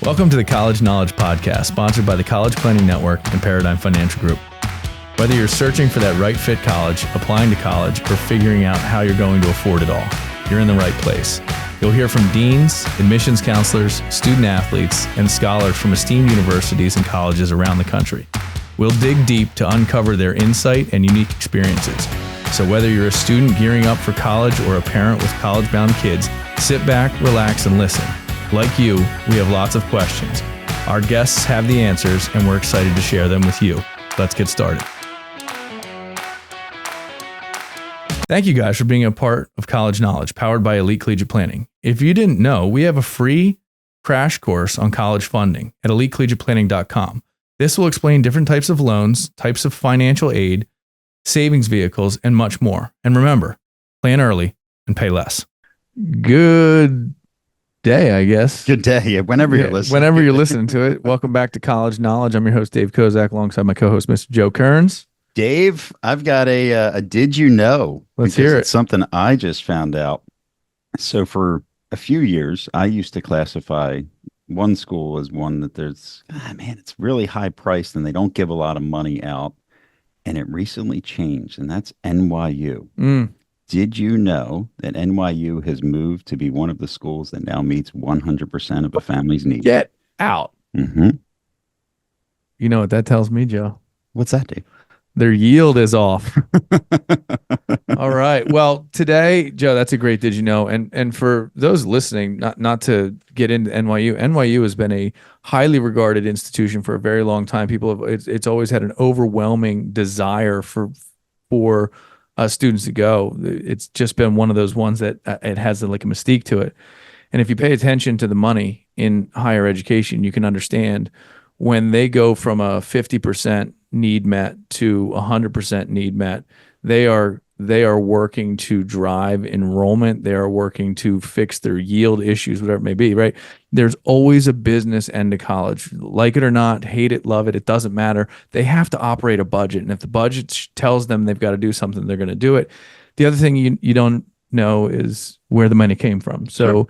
Welcome to the College Knowledge Podcast, sponsored by the College Planning Network and Paradigm Financial Group. Whether you're searching for that right fit college, applying to college, or figuring out how you're going to afford it all, you're in the right place. You'll hear from deans, admissions counselors, student athletes, and scholars from esteemed universities and colleges around the country. We'll dig deep to uncover their insight and unique experiences. So whether you're a student gearing up for college or a parent with college-bound kids, sit back, relax, and listen. Like you, we have lots of questions. Our guests have the answers, and we're excited to share them with you. Let's get started. Thank you guys for being a part of College Knowledge, powered by Elite Collegiate Planning. If you didn't know, we have a free crash course on college funding at elitecollegiateplanning.com. This will explain different types of loans, types of financial aid, savings vehicles, and much more. And remember, plan early and pay less. Good day, I guess. Good day. Whenever you're listening. Whenever you're listening to it. Welcome back to College Knowledge. I'm your host, Dave Kozak, alongside my co-host, Mr. Joe Kearns. Dave, I've got a did you know? Let's hear it. It's something I just found out. So for a few years, I used to classify one school as one that it's really high priced and they don't give a lot of money out. And it recently changed, and that's NYU. Did you know that NYU has moved to be one of the schools that now meets 100% of a family's needs? Get out. Mm-hmm. You know what that tells me, Joe? What's that, Dave? Their yield is off. All right. Well, today, Joe, that's a great did you know? And for those listening, not to get into NYU has been a highly regarded institution for a very long time. It's always had an overwhelming desire for students to go. It's just been one of those ones that it has like a mystique to it. And if you pay attention to the money in higher education, you can understand when they go from a 50% need met to 100% need met, they are working to drive enrollment. They are working to fix their yield issues, whatever it may be, right? There's always a business end to college. Like it or not, hate it, love it, it doesn't matter. They have to operate a budget. And if the budget tells them they've got to do something, they're going to do it. The other thing you don't know is where the money came from. So,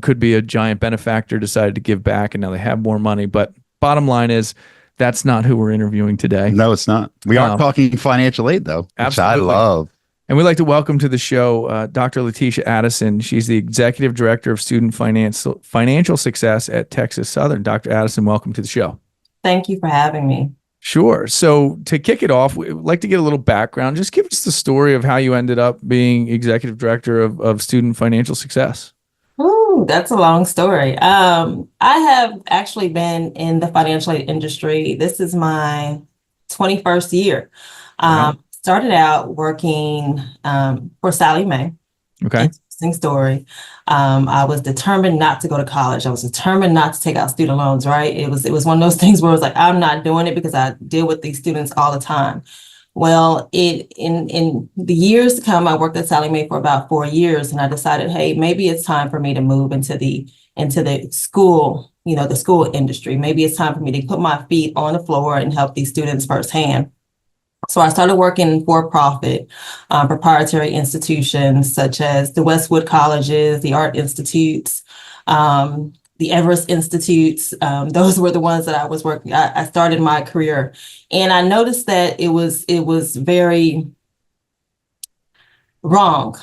could be a giant benefactor decided to give back and now they have more money. But bottom line is, that's not who we're interviewing today. No, it's not. We are talking financial aid, though, absolutely. Which I love. And we'd like to welcome to the show Dr. Latisha Addison. She's the Executive Director of Student Financial Success at Texas Southern. Dr. Addison, welcome to the show. Thank you for having me. Sure. So to kick it off, we'd like to get a little background. Just give us the story of how you ended up being Executive Director of Student Financial Success. Ooh, that's a long story. I have actually been in the financial aid industry. This is my 21st year. Started out working for Sallie Mae. Okay. Interesting story. I was determined not to go to college. I was determined not to take out student loans, right? It was one of those things where it was like, I'm not doing it because I deal with these students all the time. Well, in the years to come, I worked at Sallie Mae for about 4 years, and I decided, hey, maybe it's time for me to move into the school, the school industry. Maybe it's time for me to put my feet on the floor and help these students firsthand. So I started working in for-profit proprietary institutions such as the Westwood Colleges, the Art Institutes, the Everest Institutes. Those were the ones that I was working. I started my career, and I noticed that it was very wrong.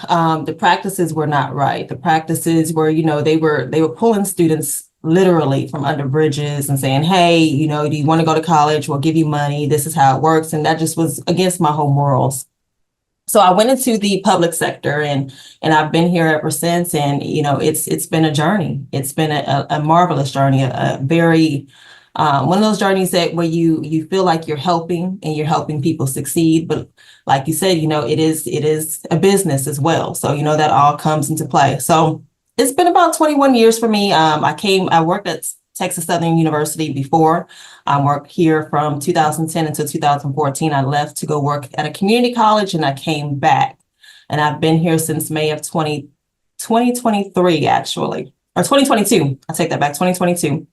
The practices were not right. The practices were, they were pulling students literally from under bridges and saying, hey, do you want to go to college? We'll give you money. This is how it works. And that just was against my whole morals. So I went into the public sector and I've been here ever since. And, it's been a journey. It's been a marvelous journey, a very one of those journeys where you feel like you're helping and you're helping people succeed. But like you said, it is a business as well. So, that all comes into play. So it's been about 21 years for me. I worked at Texas Southern University before. I worked here from 2010 until 2014. I left to go work at a community college and I came back. And I've been here since May of 2023, actually, or 2022. I take that back, 2022.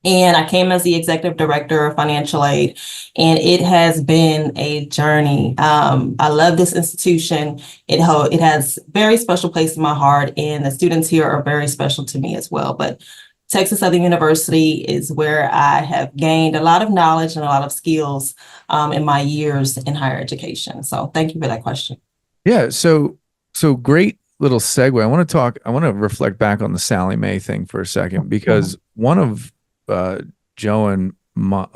And I came as the executive director of financial aid, and it has been a journey. I love this institution. It has very special place in my heart, and the students here are very special to me as well. But Texas Southern University is where I have gained a lot of knowledge and a lot of skills in my years in higher education. So thank you for that question. Yeah. So great little segue. I want to reflect back on the Sallie Mae thing for a second, because one of Joe and mine,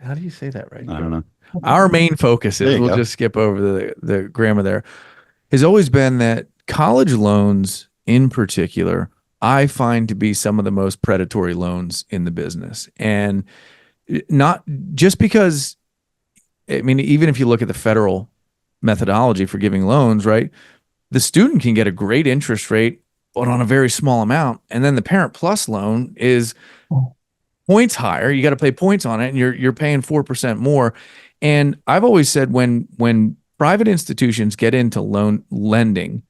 how do you say that right? I don't know. Our main focus is, we'll just skip over the grammar there, has always been that college loans in particular, I find to be some of the most predatory loans in the business. And not just because, I mean, even if you look at the federal methodology for giving loans, right? The student can get a great interest rate, but on a very small amount. And then the Parent Plus loan is points higher. You got to pay points on it, and you're paying 4% more. And I've always said when private institutions get into loan lending,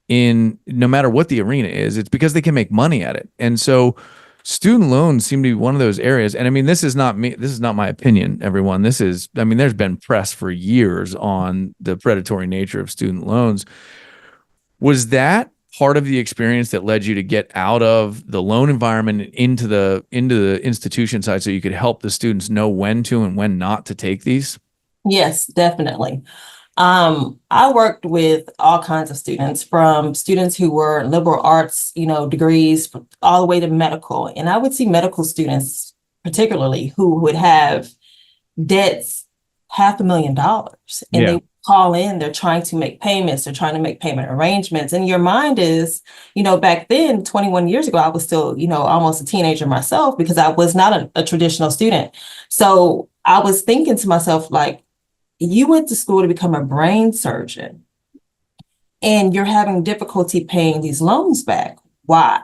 in no matter what the arena is, it's because they can make money at it. And so student loans seem to be one of those areas. And I mean, this is not me. This is not my opinion, everyone. I mean, there's been press for years on the predatory nature of student loans. Was that part of the experience that led you to get out of the loan environment and into the institution side, so you could help the students know when to and when not to take these? Yes, definitely. I worked with all kinds of students, from students who were liberal arts, degrees, all the way to medical. And I would see medical students, particularly, who would have debts $500,000, and they call in, they're trying to make payments, they're trying to make payment arrangements. And your mind is, back then, 21 years ago, I was still, almost a teenager myself, because I was not a traditional student. So I was thinking to myself, like, you went to school to become a brain surgeon, and you're having difficulty paying these loans back. Why?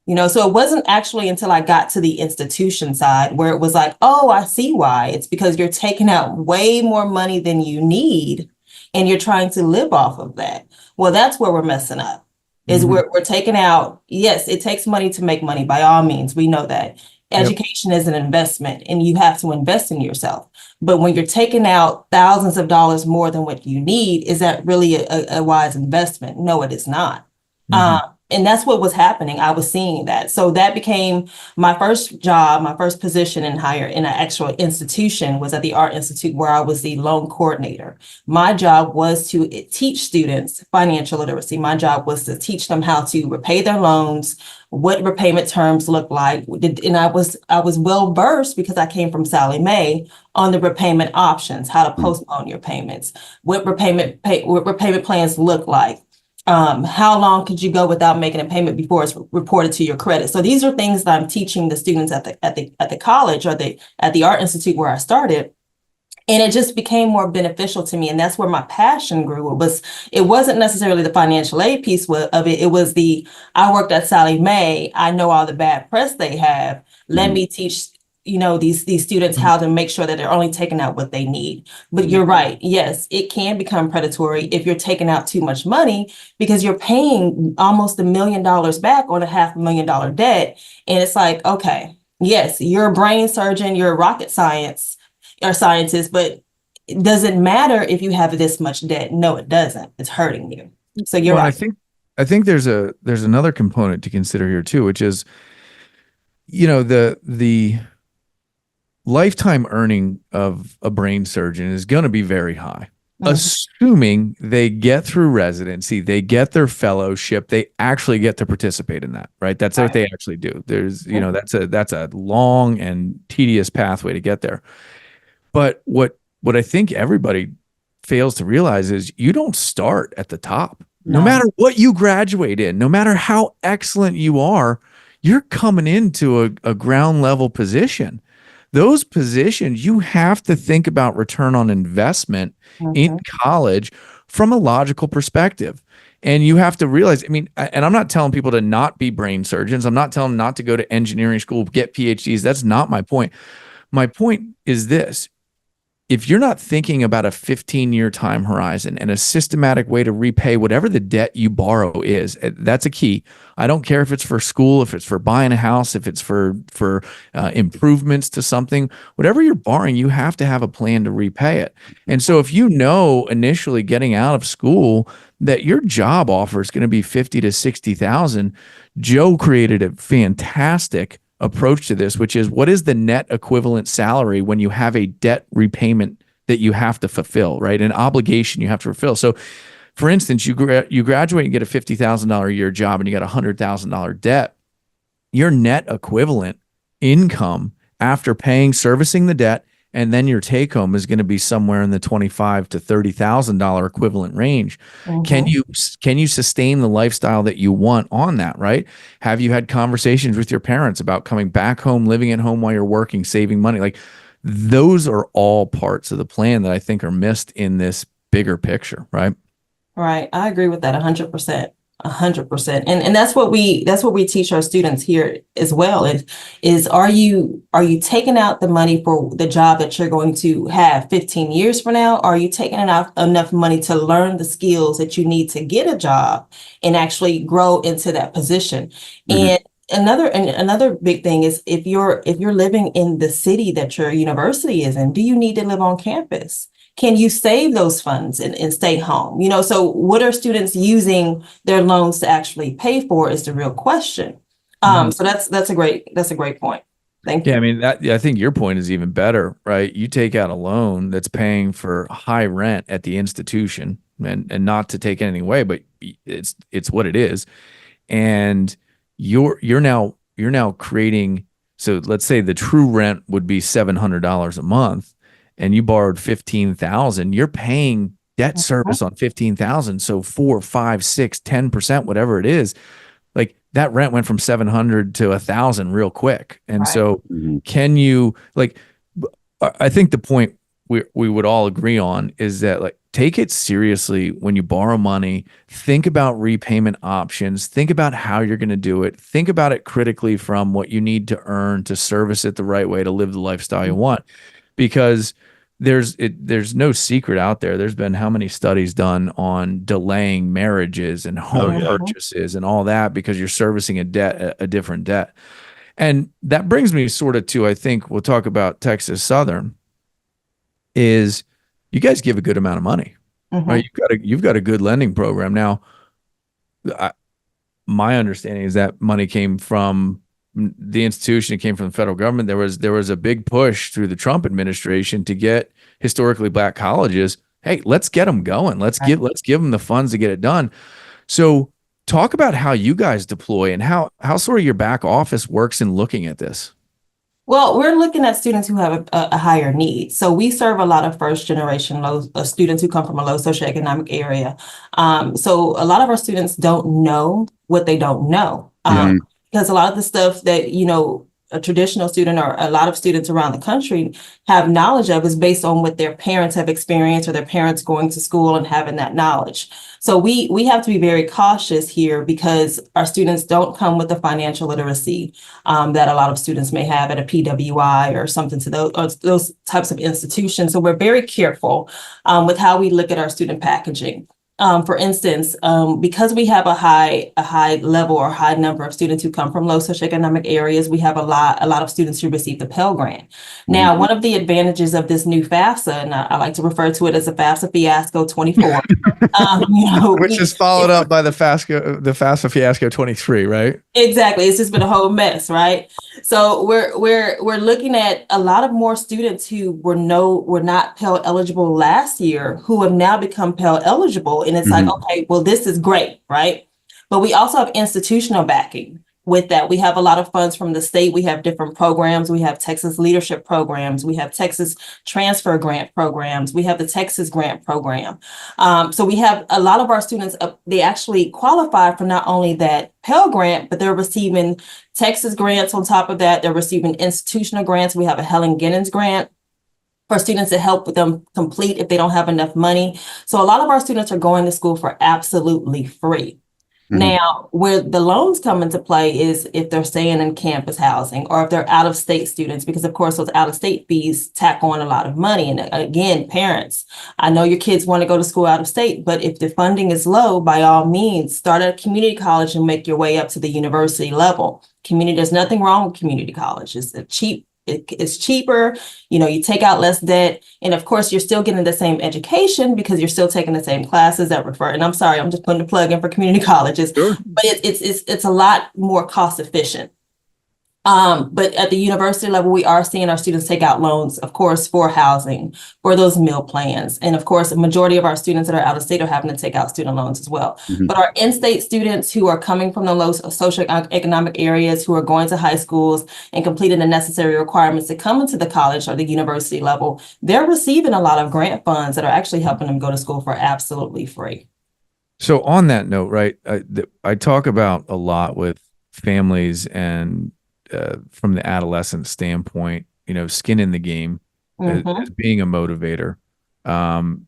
So it wasn't actually until I got to the institution side where it was like, oh, I see why. It's because you're taking out way more money than you need, and you're trying to live off of that. Well, that's where we're messing up, is we're taking out. Yes, it takes money to make money, by all means. We know that. Education is an investment, and you have to invest in yourself. But when you're taking out thousands of dollars more than what you need, is that really a wise investment? No, it is not. And that's what was happening. I was seeing that. So that became my first job, my first position in an actual institution was at the Art Institute, where I was the loan coordinator. My job was to teach students financial literacy. My job was to teach them how to repay their loans, what repayment terms look like. And I was well versed, because I came from Sallie Mae, on the repayment options, how to postpone your payments, what repayment plans look like. How long could you go without making a payment before it's reported to your credit? So these are things that I'm teaching the students at the college, or at the Art Institute where I started. And it just became more beneficial to me. And that's where my passion grew. It wasn't necessarily the financial aid piece of it. It was I worked at Sallie Mae. I know all the bad press they have. Let me teach these students how to make sure that they're only taking out what they need. But you're right. Yes, it can become predatory if you're taking out too much money, because you're paying almost $1 million back on a $500,000 debt. And it's like, okay, yes, you're a brain surgeon, you're a rocket scientist, but it doesn't matter if you have this much debt. No, it doesn't. It's hurting you. So you're right. I think there's another component to consider here too, which is, the lifetime earning of a brain surgeon is going to be very high, assuming they get through residency, they get their fellowship, they actually get to participate in that, right? That's what they actually do. There's, that's a long and tedious pathway to get there. But what I think everybody fails to realize is you don't start at the top. No matter what you graduate in, no matter how excellent you are, you're coming into a ground level position. Those positions, you have to think about return on investment in college from a logical perspective. And you have to realize, and I'm not telling people to not be brain surgeons. I'm not telling them not to go to engineering school, get PhDs. That's not my point. My point is this. If you're not thinking about a 15-year time horizon and a systematic way to repay whatever the debt you borrow is, that's a key. I don't care if it's for school, if it's for buying a house, if it's for improvements to something, whatever you're borrowing, you have to have a plan to repay it. And so if initially getting out of school that your job offer is going to be 50 to 60,000. Joe created a fantastic approach to this, which is, what is the net equivalent salary when you have a debt repayment that you have to fulfill, right? An obligation you have to fulfill. So for instance, you graduate and get a $50,000 a year job and you got a $100,000 debt. Your net equivalent income after paying, servicing the debt, and then your take home is going to be somewhere in the $25,000 to $30,000 equivalent range. Can you sustain the lifestyle that you want on that, right? Have you had conversations with your parents about coming back home, living at home while you're working, saving money? Like, those are all parts of the plan that I think are missed in this bigger picture, right? Right. I agree with that 100%. 100%. And that's what we teach our students here as well, is are you taking out the money for the job that you're going to have 15 years from now? Or are you taking out enough money to learn the skills that you need to get a job and actually grow into that position? And another big thing is, if you're living in the city that your university is in, do you need to live on campus? Can you save those funds and stay home? So what are students using their loans to actually pay for is the real question. So that's a great point. Thank you. Yeah, I mean, I think your point is even better, right? You take out a loan that's paying for high rent at the institution, and not to take anything away, but it's what it is. And you're now creating, so let's say the true rent would be $700 a month, and you borrowed 15,000, you're paying debt service on 15,000. So 4, 5, 6, 10%, whatever it is, like that rent went from 700 to 1,000 real quick. And so can you, like, I think the point we would all agree on is that, like, take it seriously when you borrow money. Think about repayment options. Think about how you're going to do it. Think about it critically from what you need to earn to service it the right way to live the lifestyle you want. Because there's no secret out there. There's been how many studies done on delaying marriages and home purchases and all that, because you're servicing a different debt. And that brings me sort of to, I think we'll talk about Texas Southern, is you guys give a good amount of money, right? You've got a good lending program. Now, my understanding is that money came from the institution, it came from the federal government. There was a big push through the Trump administration to get historically black colleges. Hey, let's get them going. Let's give them the funds to get it done. So talk about how you guys deploy and how sort of your back office works in looking at this. Well, we're looking at students who have a higher need. So we serve a lot of first generation students who come from a low socioeconomic area. So a lot of our students don't know what they don't know. Because a lot of the stuff that, a traditional student or a lot of students around the country have knowledge of is based on what their parents have experienced, or their parents going to school and having that knowledge. So we have to be very cautious here, because our students don't come with the financial literacy that a lot of students may have at a PWI or something to those types of institutions. So we're very careful with how we look at our student packaging. For instance, because we have a high level or high number of students who come from low socioeconomic areas, we have a lot of students who receive the Pell Grant. Now, one of the advantages of this new FAFSA, and I like to refer to it as a FAFSA fiasco 24, which is followed up by the FAFSA fiasco 23, right? Exactly. It's just been a whole mess, right? So we're looking at a lot of more students who were not Pell eligible last year, who have now become Pell eligible. And it's like, okay, well, this is great, right? But we also have institutional backing with that. We have a lot of funds from the state. We have different programs. We have Texas leadership programs. We have Texas transfer grant programs. We have the Texas grant program. So we have a lot of our students, they actually qualify for not only that Pell Grant, but they're receiving Texas grants on top of that. They're receiving institutional grants. We have a Helen Giddens grant for students to help with them complete if they don't have enough money. So a lot of our students are going to school for absolutely free. Now, where the loans come into play is if they're staying in campus housing, or if they're out-of-state students, because of course those out-of-state fees tack on a lot of money. And again, parents, I know your kids want to go to school out of state, but if the funding is low, by all means, start at a community college and make your way up to the university level. There's nothing wrong with community college. It's it's cheaper. You take out less debt. And of course, you're still getting the same education because you're still taking the same classes that refer. And I'm sorry, I'm just putting a plug in for community colleges, Sure. but it's a lot more cost efficient. But at the university level, we are seeing our students take out loans, of course, for housing, for those meal plans. And of course, the majority of our students that are out of state are having to take out student loans as well. Mhm. But our in-state students who are coming from the low socioeconomic areas, who are going to high schools and completing the necessary requirements to come into the college or the university level, they're receiving a lot of grant funds that are actually helping them go to school for absolutely free. So on that note, right, I talk about a lot with families and from the adolescent standpoint, skin in the game as being a motivator.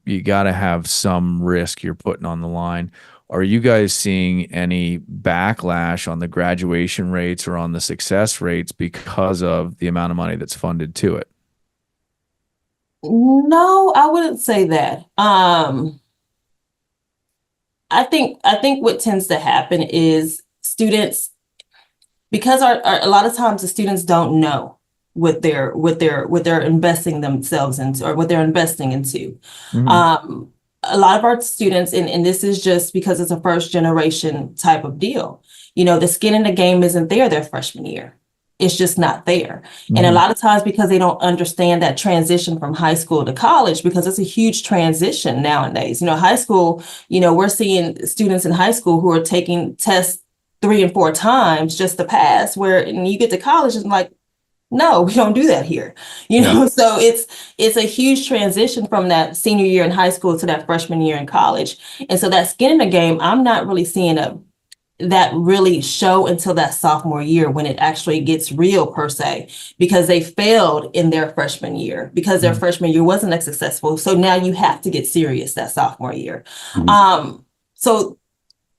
You got to have some risk you're putting on the line. Are you guys seeing any backlash on the graduation rates or on the success rates because of the amount of money that's funded to it? No, I wouldn't say that. I think what tends to happen is students, because a lot of times the students don't know what they're investing themselves into or what they're investing into. Mhm. A lot of our students, and this is just because it's a first generation type of deal, the skin in the game isn't there their freshman year. It's just not there. And a Mhm. lot of times because they don't understand that transition from high school to college, because it's a huge transition nowadays. High school, we're seeing students in high school who are taking tests 3 and 4 times just to pass, and you get to college and like, no, we don't do that here. So it's a huge transition from that senior year in high school to that freshman year in college. And so that skin in the game, I'm not really seeing that really show until that sophomore year when it actually gets real per se, because they failed in their freshman year because their freshman year wasn't as successful. So now you have to get serious that sophomore year. So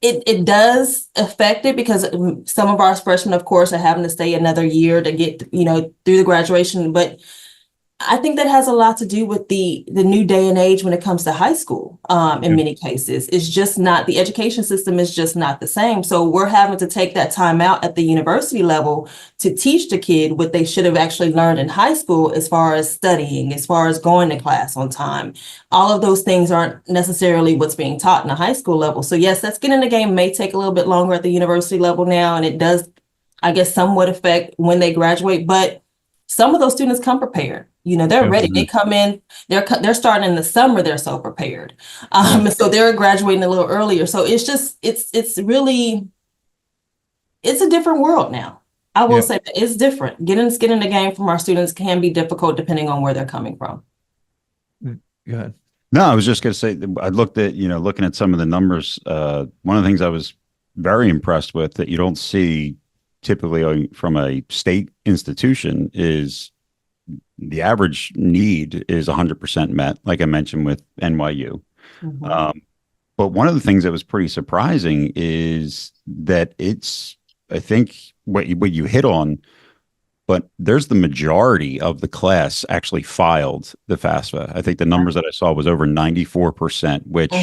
it does affect it because some of our freshmen, of course, are having to stay another year to get, through the graduation. But I think that has a lot to do with the new day and age when it comes to high school. In many cases, it's just not, the education system is just not the same. So we're having to take that time out at the university level to teach the kid what they should have actually learned in high school, as far as studying, as far as going to class on time. All of those things aren't necessarily what's being taught in the high school level. So yes, that skin in the game may take a little bit longer at the university level now, and it does, I guess, somewhat affect when they graduate. But some of those students come prepared. They're ready. They come in, they're starting in the summer. They're so prepared. So they're graduating a little earlier. So it's just, it's really, it's a different world now. I will say that it's different. Getting skin in the game from our students can be difficult depending on where they're coming from. Go ahead. No, I was just going to say, I looked at, looking at some of the numbers. One of the things I was very impressed with that you don't see typically from a state institution is the average need is 100% met, like I mentioned with NYU. But one of the things that was pretty surprising is that I think what you hit on, but there's the majority of the class actually filed the FAFSA. I think the numbers that I saw was over 94%, which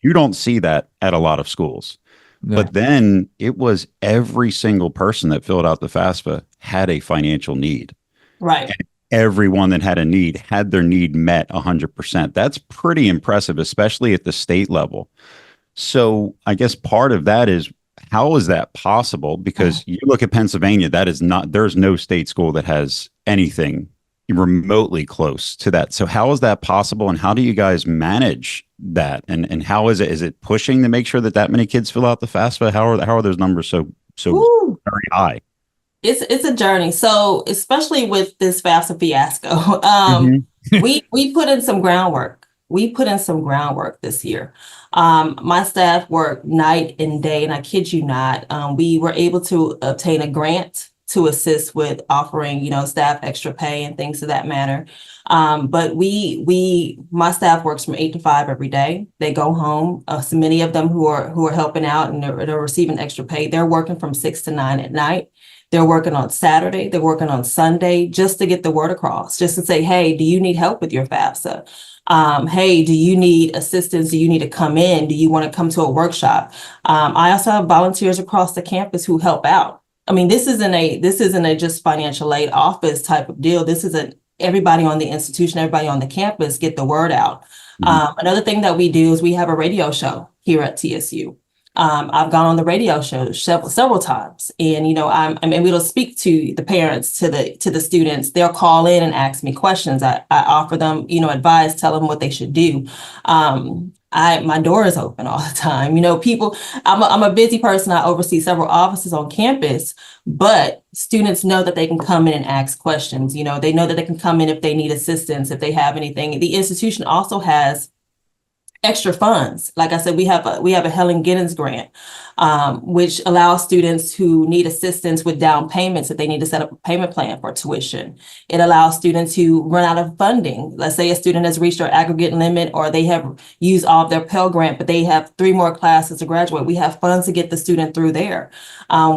you don't see that at a lot of schools. No. But then it was every single person that filled out the FAFSA had a financial need. Right. And everyone that had a need had their need met 100%. That's pretty impressive, especially at the state level. So I guess part of that is, how is that possible? Because you look at Pennsylvania, there's no state school that has anything remotely close to that. So how is that possible? And how do you guys manage that? And how is it pushing to make sure that many kids fill out the FAFSA? How are those numbers so very high? It's a journey. So especially with this FAFSA fiasco, we put in some groundwork. We put in some groundwork this year. My staff worked night and day, and I kid you not, we were able to obtain a grant to assist with offering, staff extra pay and things of that manner. But my staff works from 8 to 5 every day. They go home. So many of them who are helping out and they're receiving extra pay, they're working from 6 to 9 at night. They're working on Saturday. They're working on Sunday just to get the word across, just to say, hey, do you need help with your FAFSA? Hey, do you need assistance? Do you need to come in? Do you want to come to a workshop? I also have volunteers across the campus who help out. I mean, this isn't a just financial aid office type of deal. This is everybody on the institution, everybody on the campus get the word out. Another thing that we do is we have a radio show here at TSU. I've gone on the radio show several times, and I'm able to speak to the parents, to the students. They'll call in and ask me questions. I offer them advice, tell them what they should do. My door is open all the time. People. I'm a busy person. I oversee several offices on campus, but students know that they can come in and ask questions. They know that they can come in if they need assistance, if they have anything. The institution also has extra funds. Like I said, we have a Helen Giddens grant, which allows students who need assistance with down payments if they need to set up a payment plan for tuition. It allows students who run out of funding. Let's say a student has reached their aggregate limit, or they have used all of their Pell Grant, but they have 3 more classes to graduate. We have funds to get the student through there.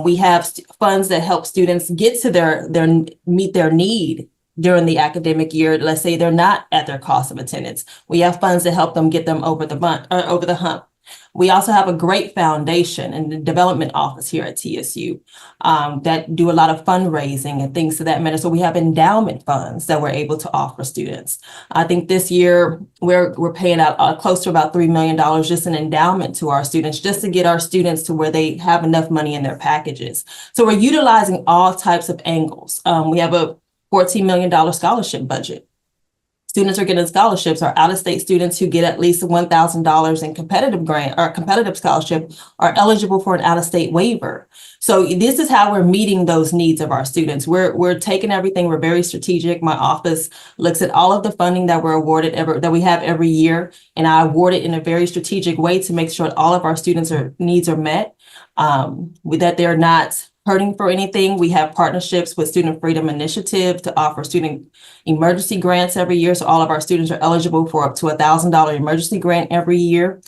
We have funds that help students get to meet their need during the academic year. Let's say they're not at their cost of attendance. We have funds to help them get them over the hump. We also have a great foundation and the development office here at TSU that do a lot of fundraising and things to that matter. So we have endowment funds that we're able to offer students. I think this year we're paying out close to about $3 million just in endowment to our students, just to get our students to where they have enough money in their packages. So we're utilizing all types of angles. We have a $14 million scholarship budget. Students are getting scholarships. Our out-of-state students who get at least $1,000 in competitive grant or competitive scholarship are eligible for an out-of-state waiver. So this is how we're meeting those needs of our students. We're taking everything. We're very strategic. My office looks at all of the funding that we're awarded that we have every year, and I award it in a very strategic way to make sure that all of our students' needs are met, that they're not hurting for anything. We have partnerships with Student Freedom Initiative to offer student emergency grants every year. So all of our students are eligible for up to $1,000 emergency grant every year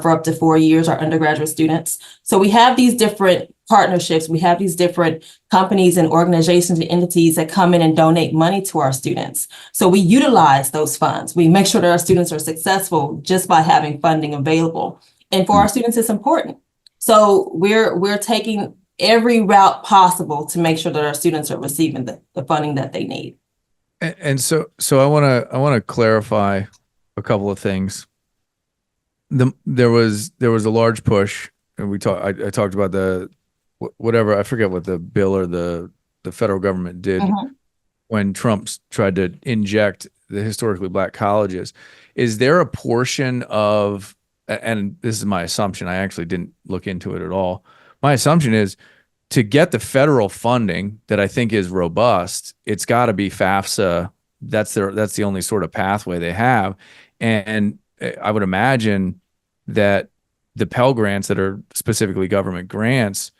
for up to 4 years, our undergraduate students. So we have these different partnerships. We have these different companies and organizations and entities that come in and donate money to our students. So we utilize those funds. We make sure that our students are successful just by having funding available. And for our students, it's important. So we're taking every route possible to make sure that our students are receiving the funding that they need. And so I want to clarify a couple of things. There was a large push, and I talked about the whatever, I forget what the bill or the federal government did when Trump tried to inject the historically Black colleges. Is there a portion of, and this is my assumption, I actually didn't look into it at all. My assumption is to get the federal funding that I think is robust, it's got to be FAFSA. That's the only sort of pathway they have. And I would imagine that the Pell Grants that are specifically government grants,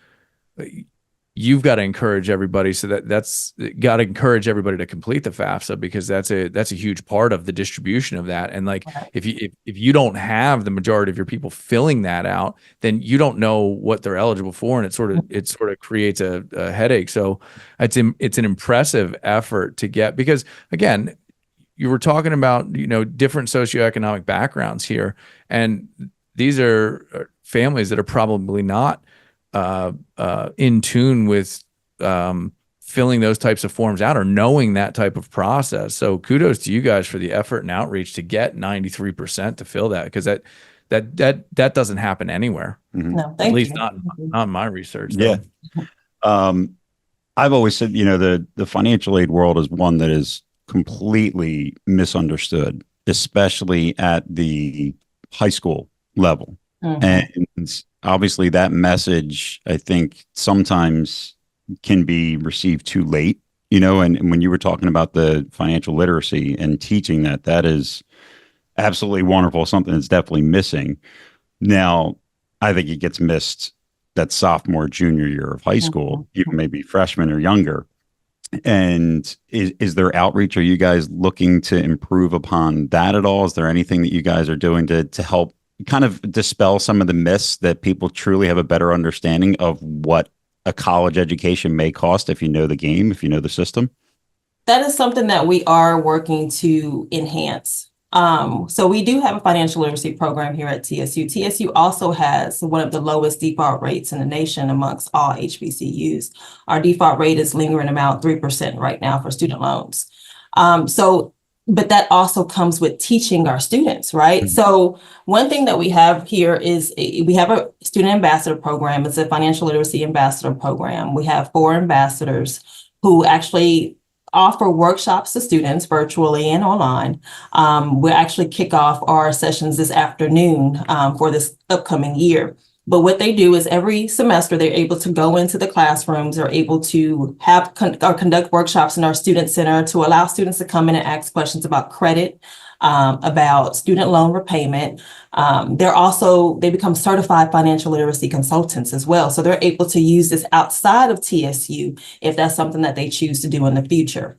you've got to encourage everybody. So that's got to encourage everybody to complete the FAFSA, because that's a huge part of the distribution of that. And like, if you don't have the majority of your people filling that out, then you don't know what they're eligible for, and it sort of creates a headache. So it's an impressive effort to get, because again, you were talking about different socioeconomic backgrounds here, and these are families that are probably not in tune with filling those types of forms out or knowing that type of process. So kudos to you guys for the effort and outreach to get 93% to fill that, because that doesn't happen anywhere. No, at least not in my research. Yeah. I've always said, the financial aid world is one that is completely misunderstood, especially at the high school level. And obviously that message, I think, sometimes can be received too late, and when you were talking about the financial literacy and teaching that is absolutely wonderful, something that's definitely missing. Now, I think it gets missed that sophomore, junior year of high school, even maybe freshman or younger. And is there outreach? Are you guys looking to improve upon that at all? Is there anything that you guys are doing to help kind of dispel some of the myths that people truly have a better understanding of what a college education may cost if you know the game, if you know the system? That is something that we are working to enhance. So we do have a financial literacy program here at TSU. TSU also has one of the lowest default rates in the nation amongst all HBCUs. Our default rate is lingering about 3% right now for student loans. But that also comes with teaching our students, right? Mhm. So one thing that we have here is we have a student ambassador program. It's a financial literacy ambassador program. We have 4 ambassadors who actually offer workshops to students virtually and online. We'll actually kick off our sessions this afternoon for this upcoming year. But what they do is every semester, they're able to go into the classrooms, they're able to have or conduct workshops in our student center to allow students to come in and ask questions about credit, about student loan repayment. They become certified financial literacy consultants as well. So they're able to use this outside of TSU if that's something that they choose to do in the future.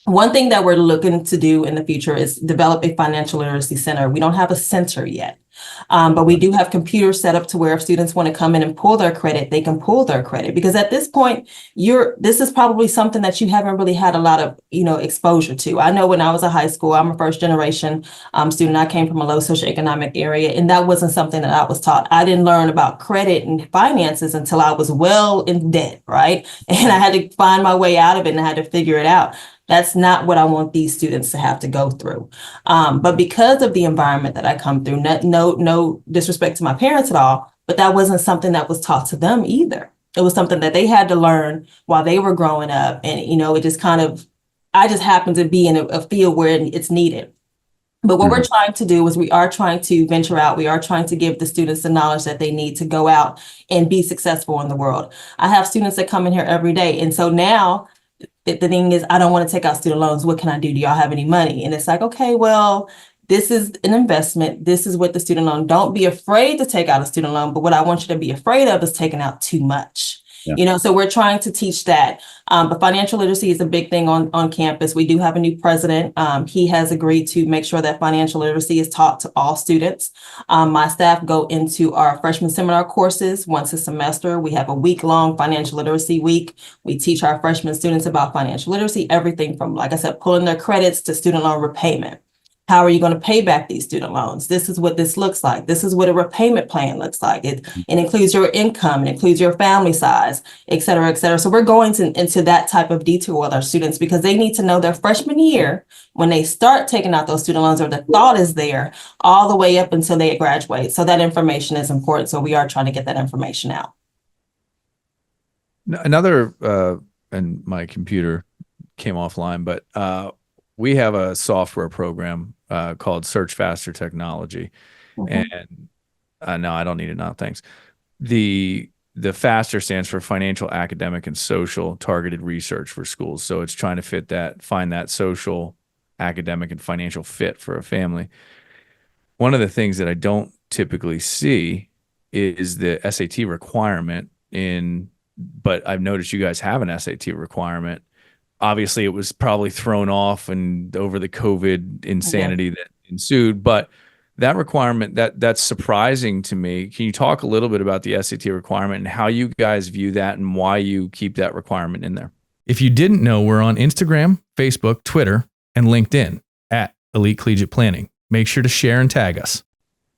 One thing that we're looking to do in the future is develop a financial literacy center. We don't have a center yet, but we do have computers set up to where if students want to come in and pull their credit, they can pull their credit. Because at this point, this is probably something that you haven't really had a lot of, exposure to. I know when I was in high school, I'm a first generation student. I came from a low socioeconomic area, and that wasn't something that I was taught. I didn't learn about credit and finances until I was well in debt, right? And I had to find my way out of it and I had to figure it out. That's not what I want these students to have to go through. But because of the environment that I come through, no disrespect to my parents at all, but that wasn't something that was taught to them either. It was something that they had to learn while they were growing up. And, it just I just happened to be in a field where it's needed. But what we're trying to do is we are trying to venture out. We are trying to give the students the knowledge that they need to go out and be successful in the world. I have students that come in here every day. And so now, the thing is, I don't want to take out student loans. What can I do? Do y'all have any money? And it's like, okay, well, this is an investment. This is what the student loan. Don't be afraid to take out a student loan. But what I want you to be afraid of is taking out too much. Yeah. So we're trying to teach that. But financial literacy is a big thing on campus. We do have a new president. He has agreed to make sure that financial literacy is taught to all students. My staff go into our freshman seminar courses once a semester. We have a week-long financial literacy week. We teach our freshman students about financial literacy, everything from, like I said, pulling their credits to student loan repayment. How are you going to pay back these student loans? This is what this looks like. This is what a repayment plan looks like. It includes your income, it includes your family size, et cetera, et cetera. So we're going into that type of detail with our students because they need to know their freshman year when they start taking out those student loans or the thought is there all the way up until they graduate. So that information is important. So we are trying to get that information out. Another, and my computer came offline, but we have a software program called Search Faster Technology. And no, I don't need it now. Thanks. The FASTER stands for Financial, Academic, and Social Targeted Research for Schools. So it's trying to find that social, academic, and financial fit for a family. One of the things that I don't typically see is the SAT requirement but I've noticed you guys have an SAT requirement. Obviously, it was probably thrown off and over the COVID insanity that ensued, but that requirement, that's surprising to me. Can you talk a little bit about the SAT requirement and how you guys view that and why you keep that requirement in there? If you didn't know, we're on Instagram, Facebook, Twitter, and LinkedIn at Elite Collegiate Planning. Make sure to share and tag us.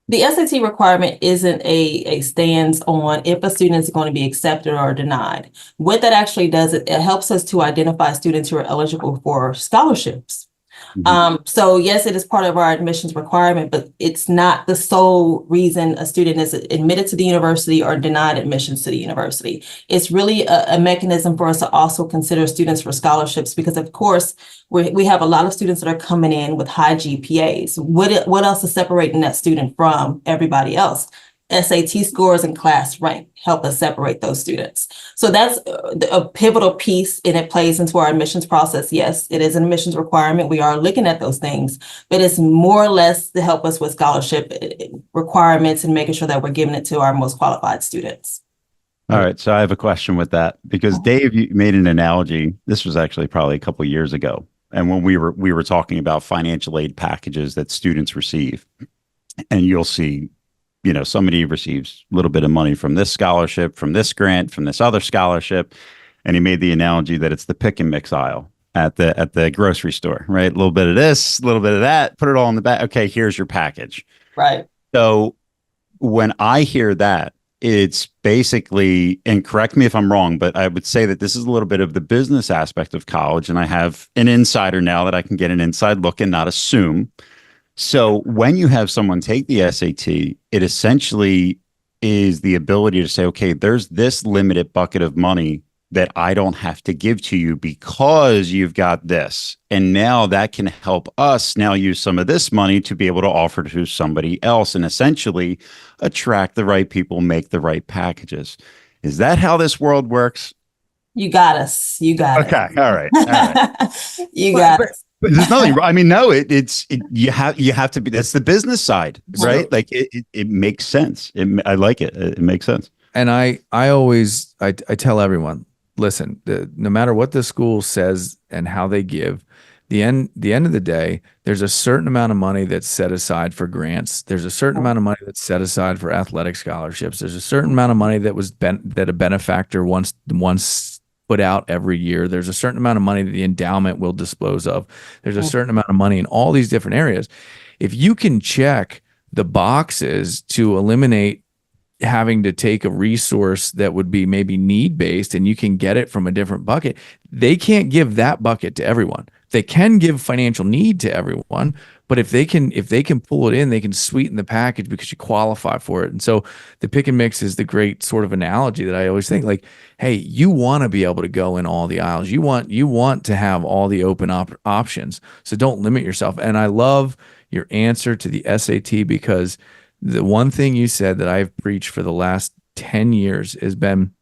The SAT requirement isn't a stance on if a student is going to be accepted or denied. What that actually does, it helps us to identify students who are eligible for scholarships. So yes, it is part of our admissions requirement, but it's not the sole reason a student is admitted to the university or denied admissions to the university. It's really a mechanism for us to also consider students for scholarships because, of course, we have a lot of students that are coming in with high GPAs. What else is separating that student from everybody else? SAT scores and class rank help us separate those students. So that's a pivotal piece, and it plays into our admissions process. Yes, it is an admissions requirement. We are looking at those things, but it's more or less to help us with scholarship requirements and making sure that we're giving it to our most qualified students. All right. So I have a question with that because Dave, you made an analogy. This was actually probably a couple of years ago. And when we were talking about financial aid packages that students receive, and you'll see, somebody receives a little bit of money from this scholarship, from this grant, from this other scholarship. And he made the analogy that it's the pick and mix aisle. at the grocery store, right? A little bit of this, a little bit of that, put it all in the bag. Okay, here's your package. Right. So when I hear that, it's basically, and correct me if I'm wrong, but I would say that this is a little bit of the business aspect of college. And I have an insider now that I can get an inside look and not assume. So when you have someone take the SAT, it essentially is the ability to say, okay, there's this limited bucket of money that I don't have to give to you because you've got this. And now that can help us now use some of this money to be able to offer to somebody else and essentially attract the right people, make the right packages. Is that how this world works? You got us. You got Okay. us. All right. All right. You got us. But there's nothing wrong. I mean, no, you have to be, that's the business side, right? Like it makes sense. I like it. It makes sense. And I always tell everyone, listen, no matter what the school says and how they give, the end of the day, there's a certain amount of money that's set aside for grants. There's a certain amount of money that's set aside for athletic scholarships. There's a certain amount of money that a benefactor once put out every year. There's a certain amount of money that the endowment will dispose of. There's a certain amount of money in all these different areas. If you can check the boxes to eliminate having to take a resource that would be maybe need-based and you can get it from a different bucket, they can't give that bucket to everyone. They can give financial need to everyone, but if they can pull it in, they can sweeten the package because you qualify for it. And so the pick and mix is the great sort of analogy that I always think, like, hey, you want to be able to go in all the aisles. You want to have all the open options. So don't limit yourself. And I love your answer to the SAT, because the one thing you said that I've preached for the last 10 years has been,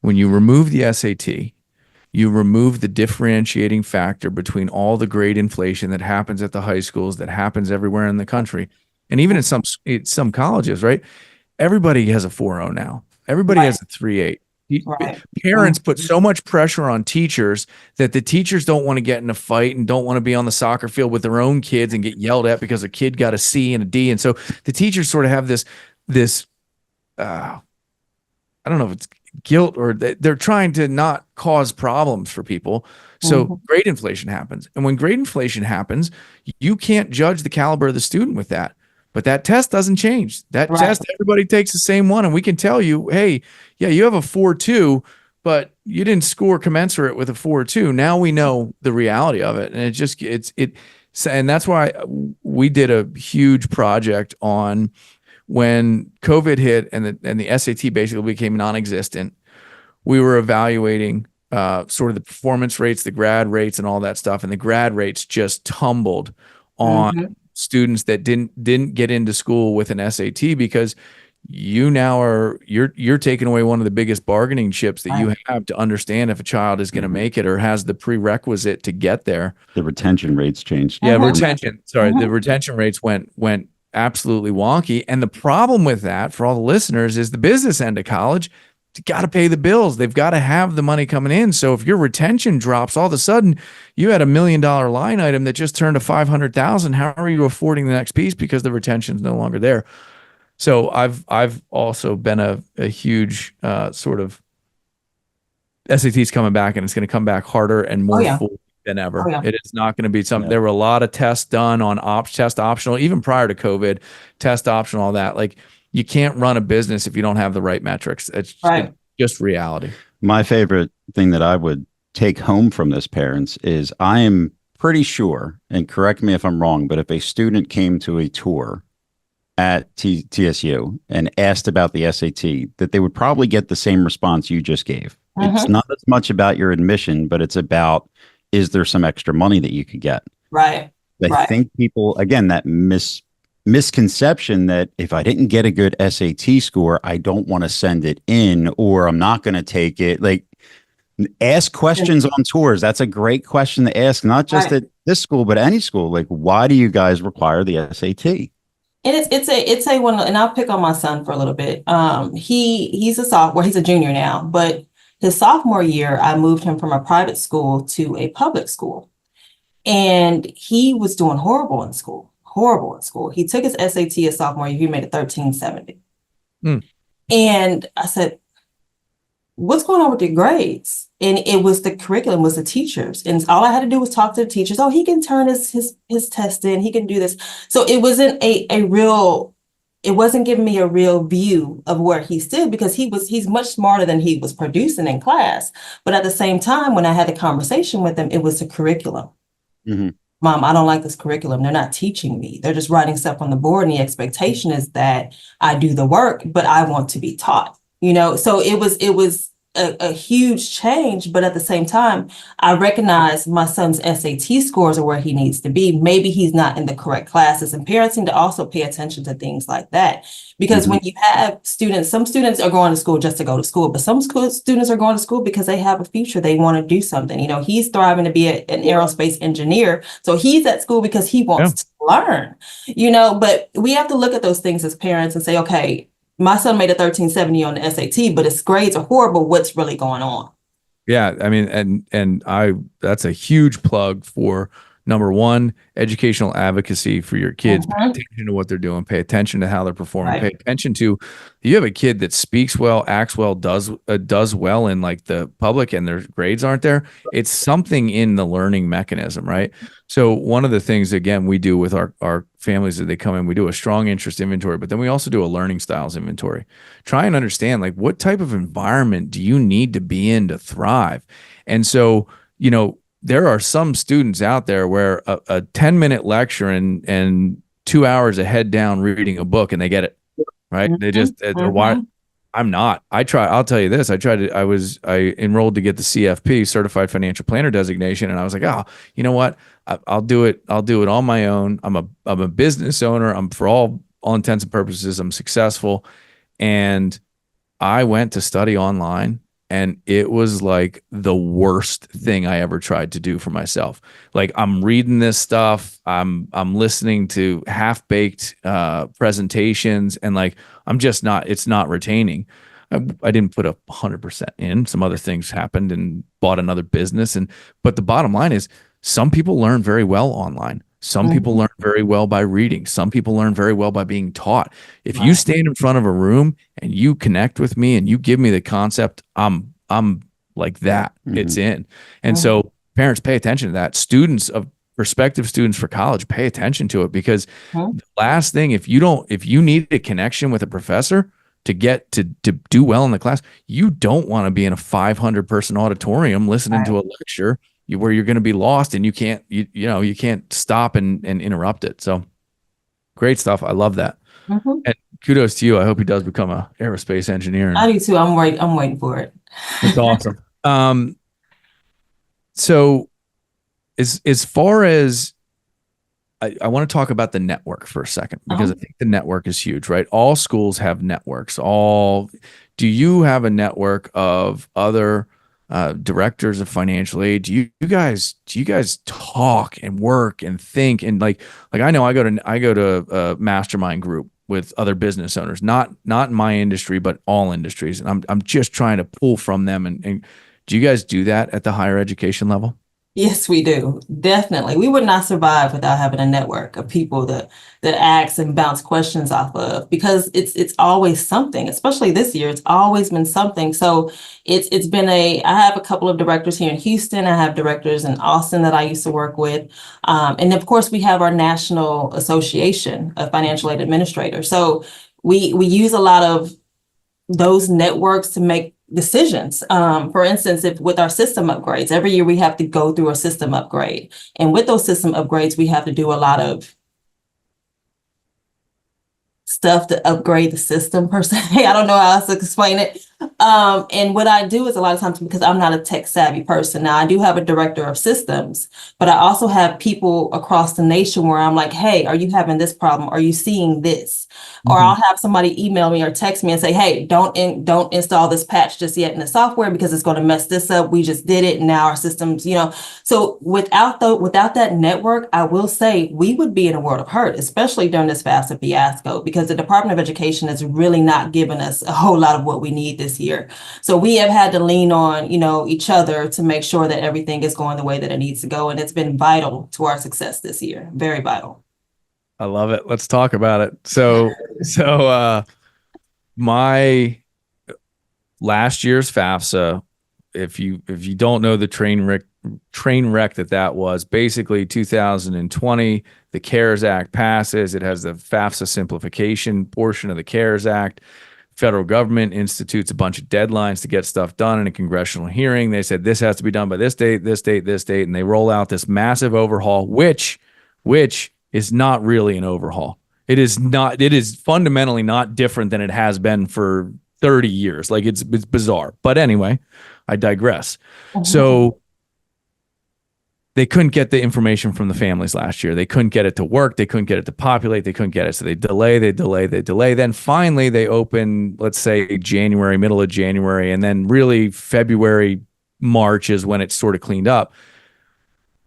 when you remove the SAT, you remove the differentiating factor between all the grade inflation that happens at the high schools, that happens everywhere in the country. And even at some colleges, right? Everybody has a 4.0 now. Everybody has a 3.8. Right. Parents put so much pressure on teachers that the teachers don't want to get in a fight and don't want to be on the soccer field with their own kids and get yelled at because a kid got a C and a D. And so the teachers sort of have this I don't know if it's guilt, or they're trying to not cause problems for people. So grade inflation happens. And when grade inflation happens, you can't judge the caliber of the student with that. But that test doesn't change. That test, everybody takes the same one. And we can tell you, hey, yeah, you have a 4.2, but you didn't score commensurate with a 4.2. Now we know the reality of it. And and that's why we did a huge project on when COVID hit and the SAT basically became non-existent. We were evaluating sort of the performance rates, the grad rates, and all that stuff. And the grad rates just tumbled on students that didn't get into school with an SAT, because you're taking away one of the biggest bargaining chips that you have to understand if a child is going to make it or has the prerequisite to get there. The retention rates changed. Yeah, retention. Sorry, the retention rates went absolutely wonky. And the problem with that for all the listeners is the business end of college. You got to pay the bills. They've got to have the money coming in. So if your retention drops, all of a sudden you had $1 million line item that just turned to 500,000. How are you affording the next piece? Because the retention is no longer there. So I've also been a huge sort of SATs coming back, and it's going to come back harder and more full than ever. It is not going to be something. There were a lot of tests done on test optional, even prior to COVID, test optional, all that. Like, you can't run a business if you don't have the right metrics. It's just reality. My favorite thing that I would take home from this, parents, is I am pretty sure, and correct me if I'm wrong, but if a student came to a tour at TSU and asked about the SAT, that they would probably get the same response you just gave. It's not as much about your admission, but it's about, is there some extra money that you could get? Right. I think people, again, that misconception that if I didn't get a good SAT score, I don't want to send it in, or I'm not going to take it. Like, ask questions on tours. That's a great question to ask, not just at this school, but any school. Like, why do you guys require the SAT? And it's a one, and I'll pick on my son for a little bit. He's a sophomore, he's a junior now, but his sophomore year, I moved him from a private school to a public school. And he was doing horrible in school. He took his SAT his sophomore year, he made a 1370. And I said, what's going on with your grades? And it was the curriculum, was the teachers. And all I had to do was talk to the teachers. Oh, he can turn his test in, he can do this. So it wasn't a real, it wasn't giving me a real view of where he stood, because he's much smarter than he was producing in class. But at the same time, when I had the conversation with him, it was the curriculum. Mhm. Mom, I don't like this curriculum. They're not teaching me. They're just writing stuff on the board. And the expectation is that I do the work, but I want to be taught, So it was a huge change. But at the same time, I recognize my son's SAT scores are where he needs to be. Maybe he's not in the correct classes, and parents need to also pay attention to things like that. Because when you have students, some students are going to school just to go to school, but some students are going to school because they have a future. They want to do something. He's thriving to be an aerospace engineer. So he's at school because he wants to learn, but we have to look at those things as parents and say, okay, my son made a 1370 on the SAT, but his grades are horrible. What's really going on? Yeah, I mean, that's a huge plug for number one, educational advocacy for your kids. Pay attention to what they're doing. Pay attention to how they're performing. Right. Pay attention to, you have a kid that speaks well, acts well, does well in like the public, and their grades aren't there. It's something in the learning mechanism, right? So one of the things, again, we do with our families that they come in, we do a strong interest inventory, but then we also do a learning styles inventory. Try and understand, like, what type of environment do you need to be in to thrive? And so, there are some students out there where a 10-minute lecture and 2 hours of head down reading a book and they get it, right? They just, they're why I'm not. I'll tell you this. I enrolled to get the CFP, Certified Financial Planner designation. And I was like, oh, you know what? I'll do it on my own. I'm a business owner. For all intents and purposes, I'm successful. And I went to study online, and it was like the worst thing I ever tried to do for myself. Like, I'm reading this stuff, I'm listening to half-baked presentations, and like, it's not retaining. I didn't put 100% in. Some other things happened and bought another business. But the bottom line is, some people learn very well online. Some people learn very well by reading. Some people learn very well by being taught. If you stand in front of a room and you connect with me and you give me the concept, I'm like that. It's in. And so parents, pay attention to that. Prospective students for college, pay attention to it, because the last thing, if you need a connection with a professor to get to do well in the class, you don't want to be in a 500-person auditorium listening to a lecture where you're going to be lost and you can't stop and interrupt it. So great stuff. I love that. And kudos to you. I hope he does become a aerospace engineer. I do too. I'm waiting for it. That's awesome. So as far as I want to talk about the network for a second, because I think the network is huge, right? All schools have networks. Do you have a network of other directors of financial aid? Do you guys talk and work and think, and like I know I go to a mastermind group with other business owners, not in my industry, but all industries, and I'm just trying to pull from them. And do you guys do that at the higher education level? Yes, we do. Definitely. We would not survive without having a network of people that ask and bounce questions off of, because it's always something, especially this year. It's always been something. So it's been I have a couple of directors here in Houston. I have directors in Austin that I used to work with. And of course, we have our National Association of Financial Aid Administrators. So we use a lot of those networks to make decisions. For instance, if with our system upgrades, every year we have to go through a system upgrade. And with those system upgrades, we have to do a lot of stuff to upgrade the system per se. I don't know how else to explain it. And what I do is, a lot of times, because I'm not a tech savvy person, now I do have a director of systems, but I also have people across the nation where I'm like, hey, are you having this problem? Are you seeing this? Or I'll have somebody email me or text me and say, hey, don't install this patch just yet in the software because it's going to mess this up. We just did it, and now our systems, So without that network, I will say we would be in a world of hurt, especially during this FAFSA fiasco, because the Department of Education has really not given us a whole lot of what we need this year. So we have had to lean on, each other to make sure that everything is going the way that it needs to go. And it's been vital to our success this year. Very vital. I love it. Let's talk about it. So last year's FAFSA, if you don't know the train wreck that was, basically 2020, the CARES Act passes. It has the FAFSA simplification portion of the CARES Act. Federal government institutes a bunch of deadlines to get stuff done in a congressional hearing. They said this has to be done by this date, this date, this date, and they roll out this massive overhaul, which is not really an overhaul. It is not. It is fundamentally not different than it has been for 30 years. Like it's bizarre. But anyway, I digress. So they couldn't get the information from the families last year. They couldn't get it to work. They couldn't get it to populate. They couldn't get it. So they delay. Then finally they open, let's say January, middle of January, and then really February, March is when it's sort of cleaned up.